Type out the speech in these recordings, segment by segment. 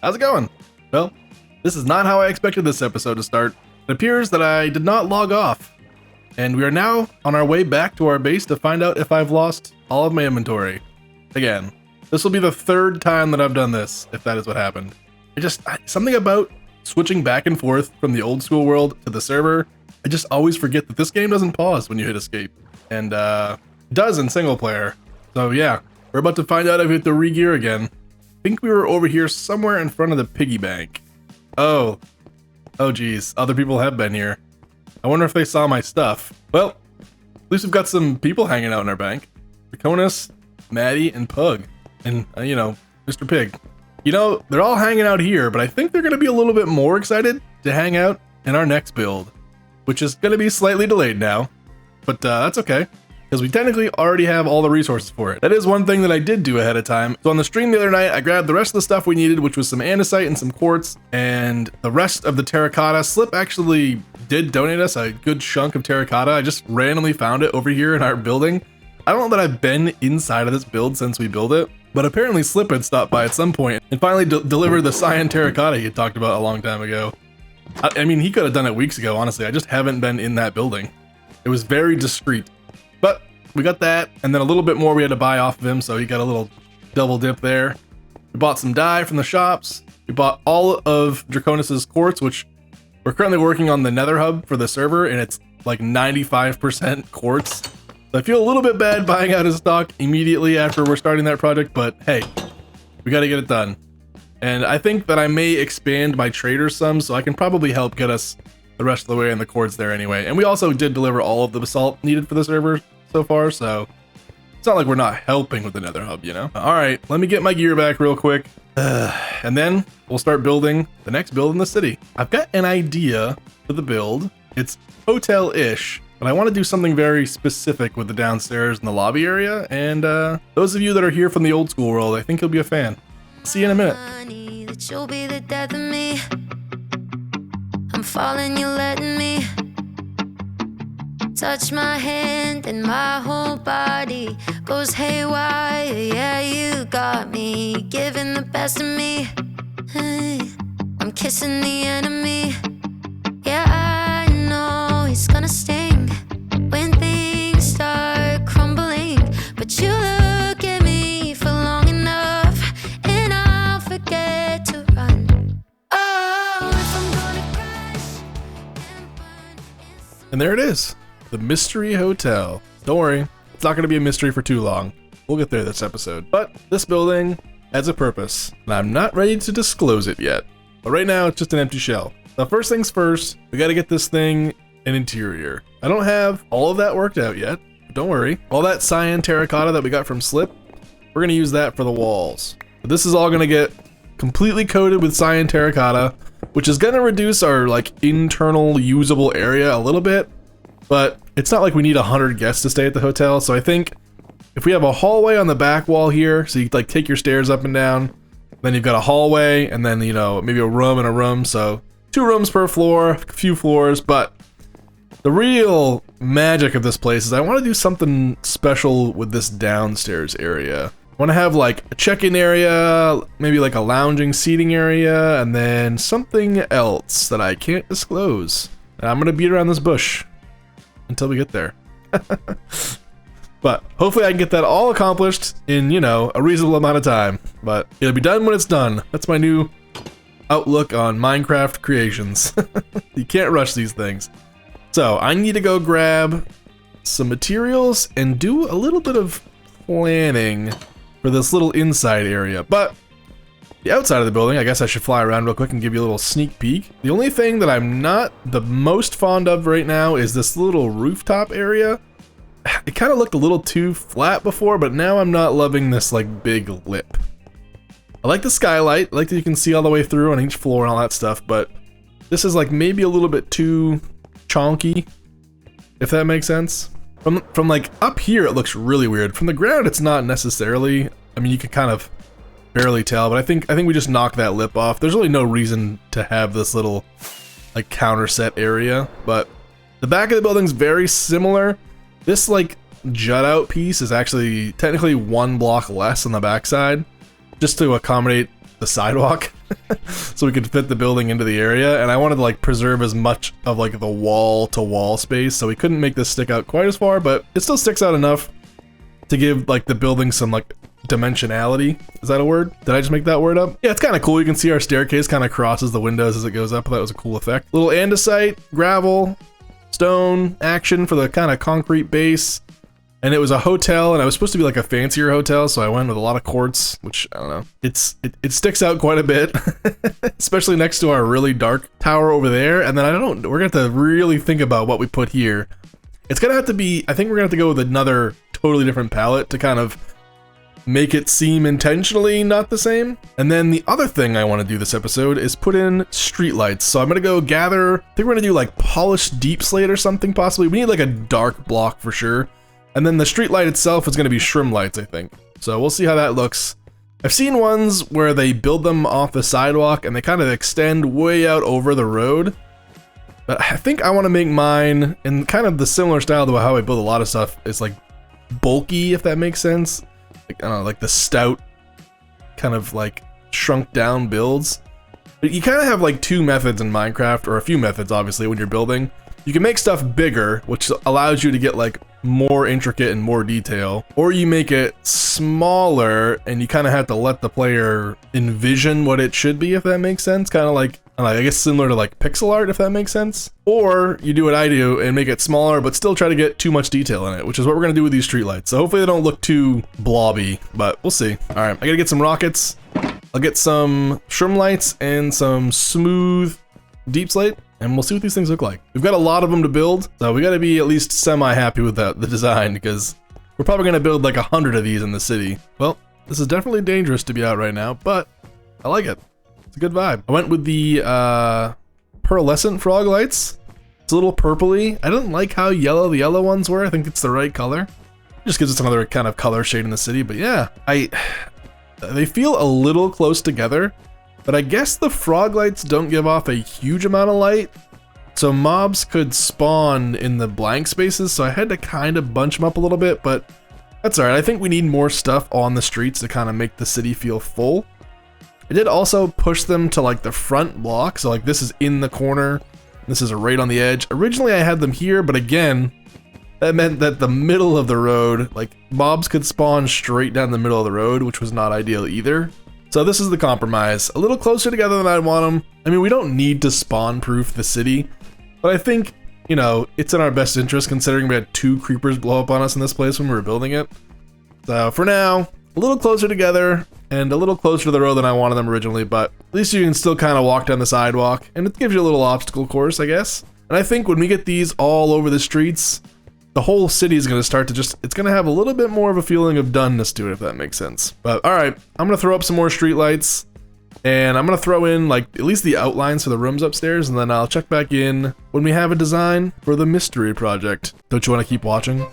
How's it going? Well, this is not how I expected this episode to start. It appears that I did not log off, and we are now on our way back to our base to find out if I've lost all of my inventory. Again, this will be the third time that I've done this, if that is what happened. Something about switching back and forth from the old school world to the server, I just always forget that this game doesn't pause when you hit escape, and it does in single player. So yeah, we're about to find out if we have to re-gear again. I think we were over here somewhere in front of the piggy bank. Oh geez, other people have been here. I wonder if they saw my stuff. Well, at least we've got some people hanging out in our bank. Draconis, Maddie, and Pug. And, Mr. Pig. They're all hanging out here, but I think they're going to be a little bit more excited to hang out in our next build, which is going to be slightly delayed now. But that's okay, because we technically already have all the resources for it. That is one thing that I did do ahead of time. So on the stream the other night, I grabbed the rest of the stuff we needed, which was some andesite and some quartz, and the rest of the terracotta. Slip actually did donate us a good chunk of terracotta. I just randomly found it over here in our building. I don't know that I've been inside of this build since we built it, but apparently Slip had stopped by at some point and finally delivered the cyan terracotta he had talked about a long time ago. I mean, he could have done it weeks ago, honestly. I just haven't been in that building. It was very discreet. But we got that, and then a little bit more we had to buy off of him, so he got a little double dip there. We bought some dye from the shops. We bought all of Draconis' quartz, which we're currently working on the nether hub for the server, and it's like 95% quartz. So I feel a little bit bad buying out his stock immediately after we're starting that project, but hey, we got to get it done. And I think that I may expand my trader some, so I can probably help get us the rest of the way in the quartz there anyway. And we also did deliver all of the basalt needed for the server so far, so it's not like we're not helping with the nether hub, All right, let me get my gear back real quick, and then we'll start building the next build in the city. I've got an idea for the build. It's hotel-ish, but I want to do something very specific with the downstairs and the lobby area, and those of you that are here from the old school world, I think you'll be a fan. See you in a minute. That you'll be the death of me. I'm falling, you're letting me touch my hand and my whole body goes haywire. Yeah, you got me giving the best of me. Hey, I'm kissing the enemy. Yeah, I know it's gonna sting when things start crumbling, but you look at me for long enough and I'll forget to run. Oh, if I'm gonna crash and burn inside. And there it is, the Mystery Hotel. Don't worry, it's not going to be a mystery for too long. We'll get there this episode. But this building has a purpose, and I'm not ready to disclose it yet. But right now, it's just an empty shell. Now, first things first, we got to get this thing an interior. I don't have all of that worked out yet, but don't worry. All that cyan terracotta that we got from Slip, we're going to use that for the walls. But this is all going to get completely coated with cyan terracotta, which is going to reduce our internal usable area a little bit. But it's not like we need 100 guests to stay at the hotel, so I think if we have a hallway on the back wall here, so you take your stairs up and down, then you've got a hallway, and then maybe a room and a room, so 2 rooms per floor, a few floors. But the real magic of this place is I want to do something special with this downstairs area. I want to have a check-in area, maybe a lounging seating area, and then something else that I can't disclose. And I'm gonna beat around this bush until we get there. But hopefully I can get that all accomplished in, a reasonable amount of time. But it'll be done when it's done. That's my new outlook on Minecraft creations. You can't rush these things. So I need to go grab some materials and do a little bit of planning for this little inside area. But the outside of the building, I guess I should fly around real quick and give you a little sneak peek. The only thing that I'm not the most fond of right now is this little rooftop area. It kind of looked a little too flat before, but now I'm not loving this big lip. I like the skylight, I like that you can see all the way through on each floor and all that stuff, but this is maybe a little bit too chonky, if that makes sense. From up here it looks really weird. From the ground it's not necessarily. I mean, you can kind of barely tell, but I think we just knocked that lip off. There's really no reason to have this little counter set area, but the back of the building's very similar. This jut out piece is actually technically 1 block less on the backside, just to accommodate the sidewalk. so we could fit the building into the area, and I wanted to like preserve as much of like the wall to wall space, so we couldn't make this stick out quite as far, but it still sticks out enough to give like the building some like dimensionality. Is that a word? Did I just make that word up? Yeah, it's kind of cool. You can see our staircase kind of crosses the windows as it goes up. That was a cool effect. Little andesite, gravel, stone action for the kind of concrete base. And it was a hotel, and I was supposed to be like a fancier hotel, so I went with a lot of quartz, which, I don't know, it sticks out quite a bit, especially next to our really dark tower over there. And then we're gonna have to really think about what we put here. It's gonna have to be, I think we're gonna have to go with another totally different palette to kind of make it seem intentionally not the same. And then the other thing I want to do this episode is put in streetlights. So I'm gonna go gather, I think we're gonna do like polished deep slate or something possibly. We need like a dark block for sure. And then the street light itself is going to be shrim lights, I think. So we'll see how that looks. I've seen ones where they build them off the sidewalk and they kind of extend way out over the road. But I think I want to make mine in kind of the similar style to how I build a lot of stuff. It's like bulky, if that makes sense. Like, I don't know, like the stout kind of like shrunk down builds. But you kind of have like two methods in Minecraft, or a few methods obviously when you're building. You can make stuff bigger, which allows you to get like more intricate and more detail, or you make it smaller and you kind of have to let the player envision what it should be, if that makes sense. Kind of like, I guess similar to like pixel art, if that makes sense. Or you do what I do and make it smaller, but still try to get too much detail in it, which is what we're gonna do with these streetlights. So hopefully they don't look too blobby, but we'll see. All right, I gotta get some rockets. I'll get some shrim lights and some smooth deep slate, and we'll see what these things look like. We've got a lot of them to build, so we gotta be at least semi-happy with the design, because we're probably gonna build like 100 of these in the city. Well, this is definitely dangerous to be out right now, but I like it. It's a good vibe. I went with the pearlescent frog lights. It's a little purpley. I didn't like how yellow the yellow ones were. I think it's the right color. It just gives us another kind of color shade in the city, but yeah, they feel a little close together. But I guess the frog lights don't give off a huge amount of light, so mobs could spawn in the blank spaces, so I had to kind of bunch them up a little bit, but that's alright. I think we need more stuff on the streets to kind of make the city feel full. I did also push them to like the front block, so like this is in the corner, this is right on the edge. Originally I had them here, but again, that meant that the middle of the road, like mobs could spawn straight down the middle of the road, which was not ideal either. So this is the compromise. A little closer together than I'd want them. I mean, we don't need to spawn-proof the city, but I think, you know, it's in our best interest considering we had 2 creepers blow up on us in this place when we were building it. So for now, a little closer together and a little closer to the road than I wanted them originally, but at least you can still kind of walk down the sidewalk, and it gives you a little obstacle course, I guess. And I think when we get these all over the streets, the whole city is going to start to it's going to have a little bit more of a feeling of doneness to it, if that makes sense. But all right, I'm going to throw up some more streetlights, and I'm going to throw in like at least the outlines for the rooms upstairs, and then I'll check back in when we have a design for the mystery project. Don't you want to keep watching?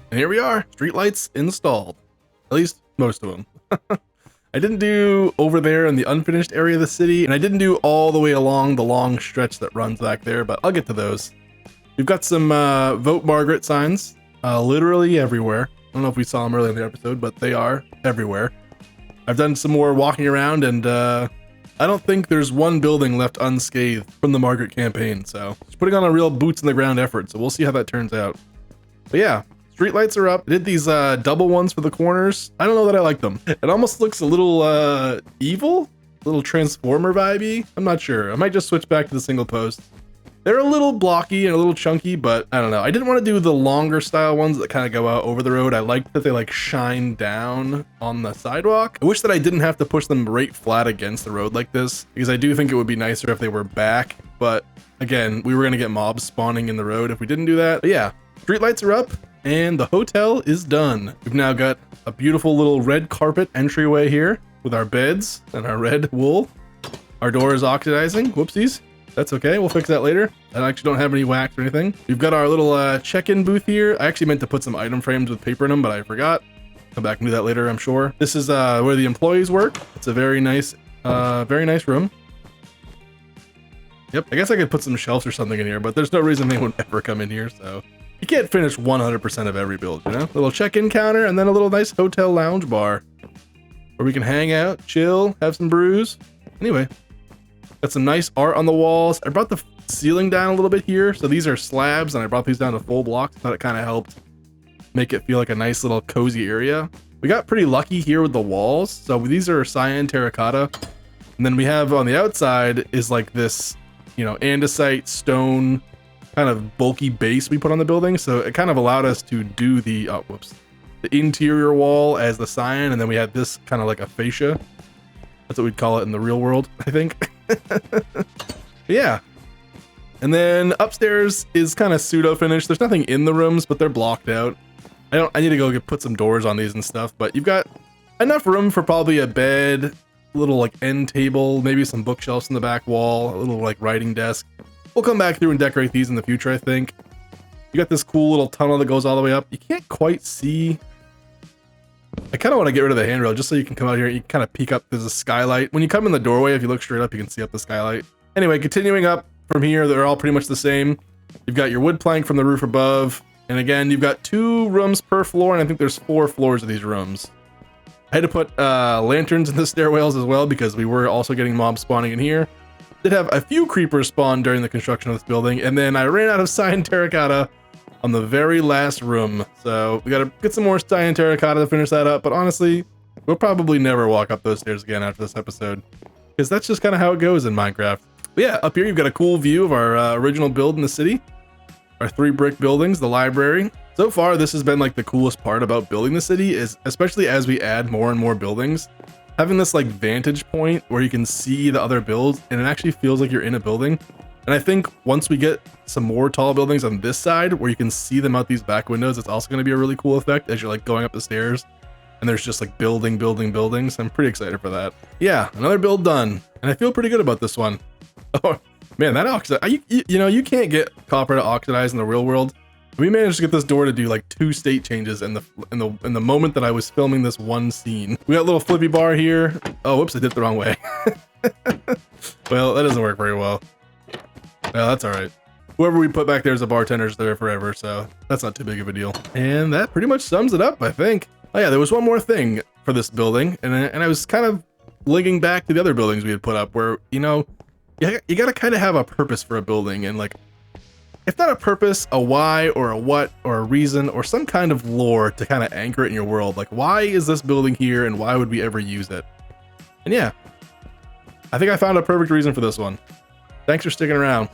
And here we are, streetlights installed. At least most of them. I didn't do over there in the unfinished area of the city, and I didn't do all the way along the long stretch that runs back there, but I'll get to those. We've got some Vote Margaret signs literally everywhere. I don't know if we saw them earlier in the episode, but they are everywhere. I've done some more walking around, and I don't think there's one building left unscathed from the Margaret campaign, so just putting on a real boots in the ground effort, so we'll see how that turns out. But yeah, Streetlights are up. I did these double ones for the corners. I don't know that I like them. It almost looks a little evil, a little Transformer vibey. I'm not sure. I might just switch back to the single post. They're a little blocky and a little chunky, but I don't know. I didn't want to do the longer style ones that kind of go out over the road. I like that they like shine down on the sidewalk. I wish that I didn't have to push them right flat against the road like this, because I do think it would be nicer if they were back. But again, we were going to get mobs spawning in the road if we didn't do that. But yeah, streetlights are up and the hotel is done. We've now got a beautiful little red carpet entryway here with our beds and our red wool. Our door is oxidizing. Whoopsies. That's okay, we'll fix that later. I actually don't have any wax or anything. We've got our little check-in booth here. I actually meant to put some item frames with paper in them, but I forgot. Come back and do that later, I'm sure. This is where the employees work. It's a very nice room. Yep, I guess I could put some shelves or something in here, but there's no reason they would ever come in here, so. You can't finish 100% of every build, you know? Little check-in counter and then a little nice hotel lounge bar where we can hang out, chill, have some brews. Anyway. Got some nice art on the walls. I brought the ceiling down a little bit here. So these are slabs and I brought these down to full blocks. Thought it kind of helped make it feel like a nice little cozy area. We got pretty lucky here with the walls. So these are cyan terracotta. And then we have on the outside is like this, you know, andesite stone kind of bulky base we put on the building. So it kind of allowed us to do the, the interior wall as the cyan. And then we had this kind of like a fascia. That's what we'd call it in the real world, I think. Yeah. And then upstairs is kind of pseudo finished. There's nothing in the rooms, but they're blocked out. I need to go put some doors on these and stuff, but you've got enough room for probably a bed, a little like end table, maybe some bookshelves in the back wall, a little like writing desk. We'll come back through and decorate these in the future, I think. You got this cool little tunnel that goes all the way up. You can't quite see. I kind of want to get rid of the handrail just so you can come out here and you can kind of peek up. There's a skylight. When you come in the doorway, if you look straight up, you can see up the skylight. Anyway, continuing up from here, they're all pretty much the same. You've got your wood plank from the roof above. And again, you've got 2 rooms per floor, and I think there's 4 floors of these rooms. I had to put lanterns in the stairwells as well because we were also getting mobs spawning in here. Did have a few creepers spawn during the construction of this building, and then I ran out of cyan terracotta on the very last room. So we gotta get some more cyan terracotta to finish that up, but honestly, we'll probably never walk up those stairs again after this episode, because that's just kind of how it goes in Minecraft. But yeah, up here you've got a cool view of our original build in the city. Our 3 brick buildings, the library. So far, this has been like the coolest part about building the city, is especially as we add more and more buildings, having this like vantage point where you can see the other builds and it actually feels like you're in a building. And I think once we get some more tall buildings on this side where you can see them out these back windows, it's also going to be a really cool effect as you're like going up the stairs and there's just like buildings. I'm pretty excited for that. Yeah, another build done. And I feel pretty good about this one. Oh man, that oxide, you know, you can't get copper to oxidize in the real world. We managed to get this door to do like 2 state changes in the moment that I was filming this one scene. We got a little flippy bar here. Oh, whoops, I did it the wrong way. Well, that doesn't work very well. Well, that's all right. Whoever we put back there as a bartender is there forever, so that's not too big of a deal. And that pretty much sums it up, I think. Oh yeah, there was one more thing for this building, and I was kind of linking back to the other buildings we had put up where, you know, you gotta kind of have a purpose for a building, and like, if not a purpose, a why or a what or a reason or some kind of lore to kind of anchor it in your world. Like, why is this building here and why would we ever use it? And yeah, I think I found a perfect reason for this one. Thanks for sticking around.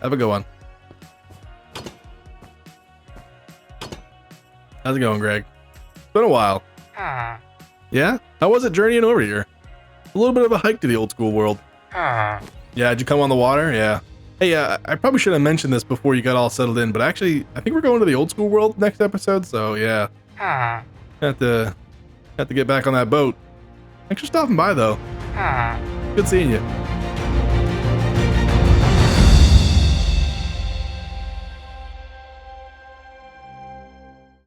Have a good one. How's it going, Greg? It's been a while. Yeah? How was it journeying over here? A little bit of a hike to the old school world. Yeah, did you come on the water? Yeah. Hey, I probably should have mentioned this before you got all settled in, but actually, I think we're going to the old school world next episode, so yeah. Have to get back on that boat. Thanks for stopping by, though. Good seeing you.